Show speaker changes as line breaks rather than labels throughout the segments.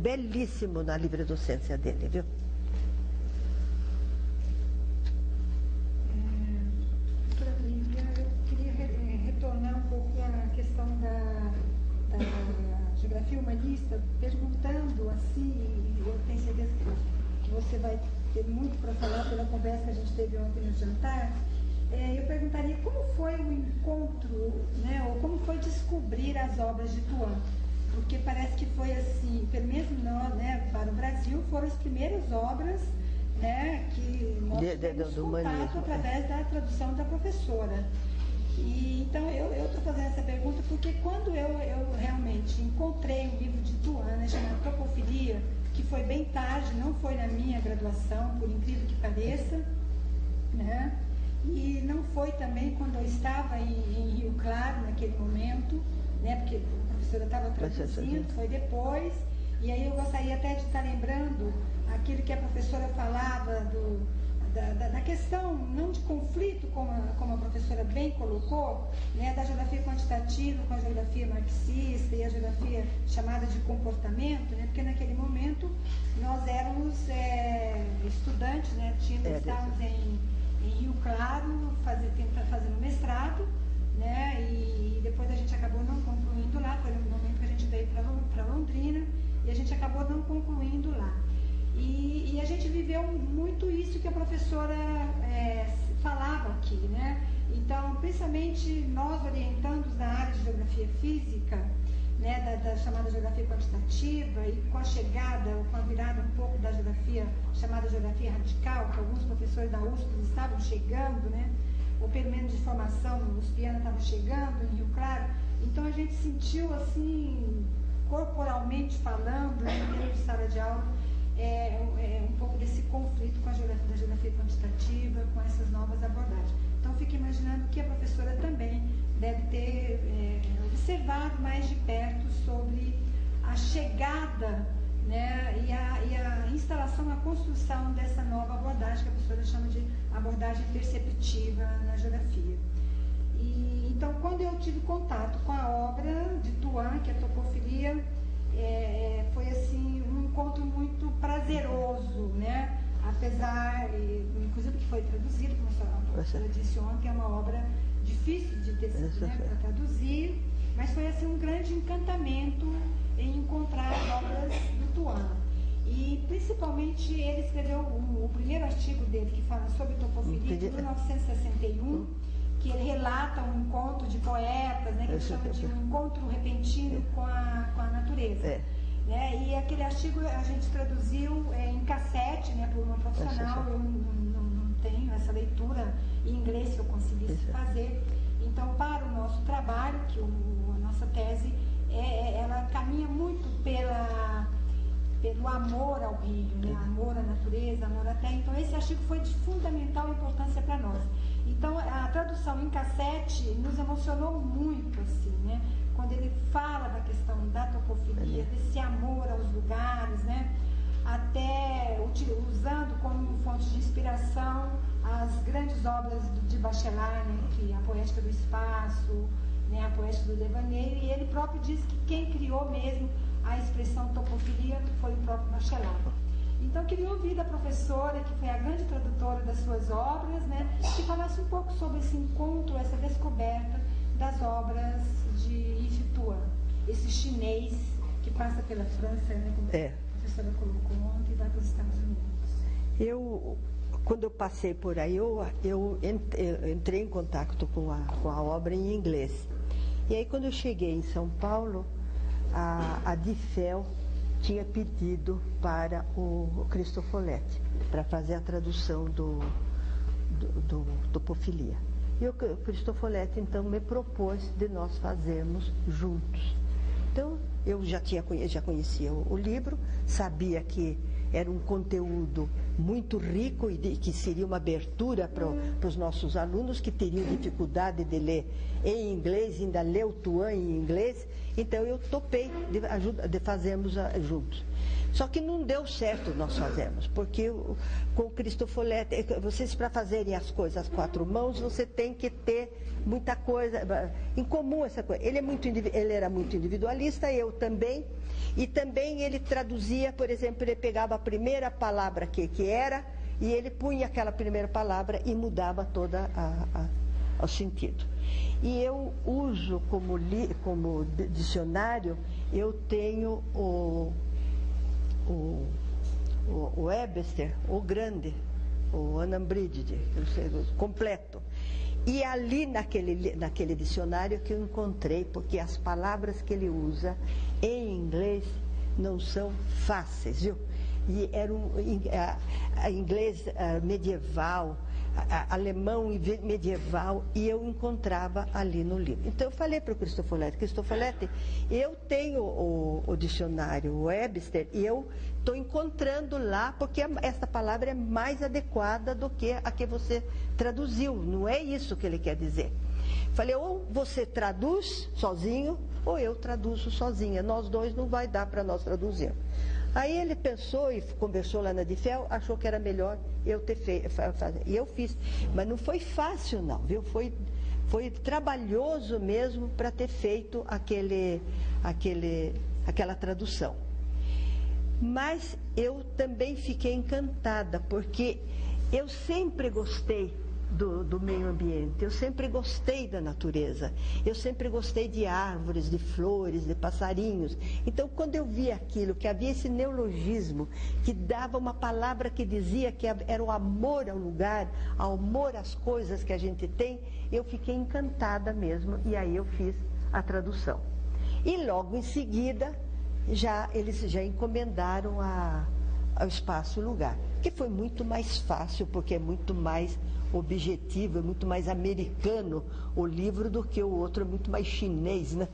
belíssimo na livre docência dele, viu?
Doutora Lívia, eu queria retornar um pouco à questão da geografia humanista, perguntando assim, eu tenho certeza que você vai ter muito para falar pela conversa que a gente teve ontem no jantar. Eu perguntaria como foi o encontro, né, ou como foi descobrir as obras de Tuan, porque parece que foi assim, pelo menos não, né, para o Brasil foram as primeiras obras, né, que nós tivemos contato através da tradução da professora. E então eu estou fazendo essa pergunta porque quando eu realmente encontrei um livro de Tuan, né, chamado Topofilia, que foi bem tarde, não foi na minha graduação, por incrível que pareça, né? E não foi também quando eu estava em Rio Claro, naquele momento, né? Porque a professora estava traduzindo, foi depois. E aí eu gostaria até de estar lembrando aquilo que a professora falava da questão, não de conflito, como a professora bem colocou, né, da geografia quantitativa com a geografia marxista e a geografia chamada de comportamento, né, porque naquele momento nós éramos estudantes, né, estávamos em Rio Claro fazendo mestrado, né, e depois a gente acabou não concluindo lá, foi no momento que a gente veio para Londrina e a gente acabou não concluindo lá. E a gente viveu muito isso que a professora falava aqui, né? Então, principalmente nós orientandos da área de geografia física, né, da chamada geografia quantitativa, e com a chegada, ou com a virada um pouco da geografia chamada geografia radical, que alguns professores da USP estavam chegando, né? Ou pelo menos de formação, os pianos estavam chegando em Rio Claro. Então a gente sentiu assim, corporalmente falando, em meio de sala de aula, um pouco desse conflito com a geografia quantitativa, com essas novas abordagens. Então, fico imaginando que a professora também deve ter observado mais de perto sobre a chegada, né, e a instalação, a construção dessa nova abordagem que a professora chama de abordagem perceptiva na geografia. E, então, quando eu tive contato com a obra de Tuan, que é a Topofilia, foi assim um encontro muito prazeroso, né? Apesar, inclusive que foi traduzido, como a professora disse ontem, é uma obra difícil de ter sido, né, para traduzir, mas foi assim um grande encantamento em encontrar as obras do Tuan. E principalmente ele escreveu o primeiro artigo dele que fala sobre Topofilia de 1961, que ele relata um encontro de poetas, né, que ele chama de um encontro repentino com a natureza. Né? E aquele artigo a gente traduziu em cassete, né, por uma profissional. Eu não tenho essa leitura em inglês que eu conseguisse fazer. Então, para o nosso trabalho, que a nossa tese, ela caminha muito pelo amor ao rio, né? Amor à natureza, amor à terra. Então, esse artigo foi de fundamental importância para nós. Então, a tradução em cassete nos emocionou muito, assim, né? Quando ele fala da questão da topofilia, desse amor aos lugares, né? Até usando como fonte de inspiração as grandes obras de Bachelard, né? Que é a Poética do Espaço, né? A Poética do Devaneio, e ele próprio diz que quem criou mesmo a expressão topofilia foi o próprio Bachelard. Então, eu queria ouvir da professora, que foi a grande tradutora das suas obras, né, que falasse um pouco sobre esse encontro, essa descoberta das obras de Yves Tuan, esse chinês que passa pela França, né, como a professora colocou ontem, e vai para os Estados Unidos.
Quando eu passei por aí, eu entrei em contato com a obra em inglês. E aí, quando eu cheguei em São Paulo, a DIFEL tinha pedido para o Cristofoletti para fazer a tradução do Topofilia. E o Cristofoletti, então, me propôs de nós fazermos juntos. Então, eu já conhecia o livro, sabia que era um conteúdo muito rico e que seria uma abertura para os nossos alunos que teriam dificuldade de ler em inglês, ainda ler o Tuan em inglês. Então eu topei de fazermos juntos. Só que não deu certo nós fazemos, porque com o Cristofoletti, vocês para fazerem as coisas às quatro mãos, você tem que ter muita coisa em comum, essa coisa. Ele era muito individualista, eu também, e também ele traduzia, por exemplo, ele pegava a primeira palavra que era, e ele punha aquela primeira palavra e mudava toda o sentido. E eu uso como dicionário, eu tenho o Webster, o grande, o Unabridged, completo. E ali naquele dicionário que eu encontrei, porque as palavras que ele usa em inglês não são fáceis, viu? E era inglês medieval, alemão medieval, e eu encontrava ali no livro. Então eu falei para o Cristofoletti, eu tenho o dicionário Webster e eu estou encontrando lá, porque essa palavra é mais adequada do que a que você traduziu, não é isso que ele quer dizer. Falei, ou você traduz sozinho, ou eu traduzo sozinha, nós dois não vai dar para nós traduzir. Aí ele pensou e conversou lá na DIFEL, achou que era melhor eu ter feito, e eu fiz. Mas não foi fácil não, viu? Foi trabalhoso mesmo para ter feito aquela tradução. Mas eu também fiquei encantada, porque eu sempre gostei do meio ambiente, eu sempre gostei da natureza, eu sempre gostei de árvores, de flores, de passarinhos. Então, quando eu vi aquilo, que havia esse neologismo, que dava uma palavra que dizia que era o amor ao lugar, o amor às coisas que a gente tem, eu fiquei encantada mesmo, e aí eu fiz a tradução. E logo em seguida, eles já encomendaram ao Espaço e Lugar, que foi muito mais fácil, porque é muito mais objetivo, é muito mais americano o livro do que o outro, é muito mais chinês, né?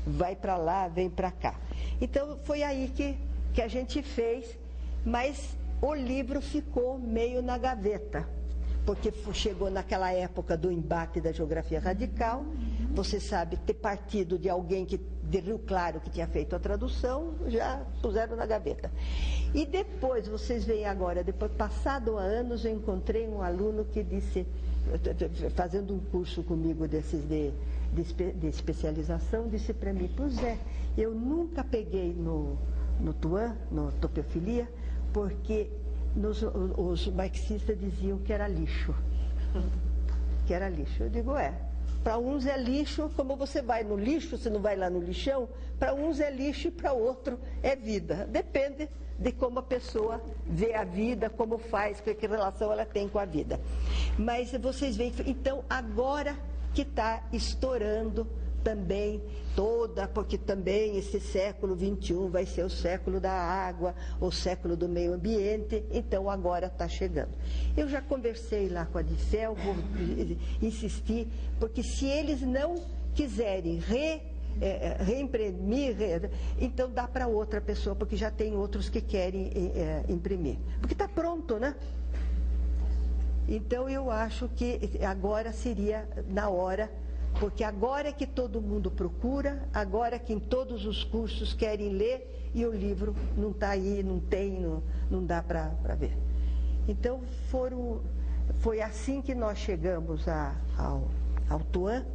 Vai para lá, vem para cá. Então foi aí que a gente fez, mas o livro ficou meio na gaveta, porque chegou naquela época do embate da geografia radical. Você sabe, ter partido de alguém de Rio Claro que tinha feito a tradução, já puseram na gaveta. E depois, vocês veem agora, depois, passado anos, eu encontrei um aluno que disse, fazendo um curso comigo desses de especialização, disse para mim, pois é, eu nunca peguei no Tuan, no Topeofilia, porque os marxistas diziam que era lixo. Que era lixo. Eu digo, para uns é lixo, como você vai no lixo, você não vai lá no lixão, para uns é lixo e para outro é vida. Depende de como a pessoa vê a vida, como faz, que relação ela tem com a vida. Mas vocês veem, então agora que está estourando também porque também esse século XXI vai ser o século da água, o século do meio ambiente, então agora está chegando. Eu já conversei lá com a DIFEL, vou insistir, porque se eles não quiserem reimprimir, então dá para outra pessoa, porque já tem outros que querem imprimir. Porque está pronto, né? Então eu acho que agora seria na hora, porque agora é que todo mundo procura, agora é que em todos os cursos querem ler e o livro não está aí, não dá para ver. Então foi assim que nós chegamos ao Tuan.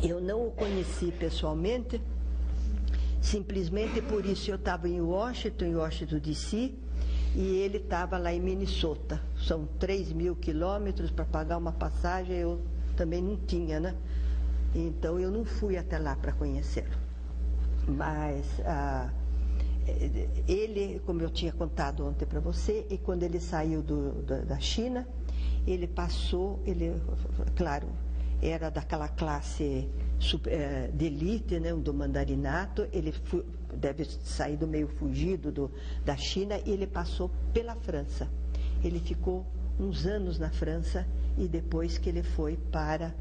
Eu não o conheci pessoalmente, simplesmente por isso eu estava em Washington DC, e ele estava lá em Minnesota. São 3.000 quilômetros para pagar uma passagem, eu também não tinha, né? Então eu não fui até lá para conhecê-lo. Mas ele, como eu tinha contado ontem para você, e quando ele saiu da China, ele passou, claro, era daquela classe de elite, né, do mandarinato, ele deve sair do meio fugido da China, e ele passou pela França. Ele ficou uns anos na França, e depois que ele foi para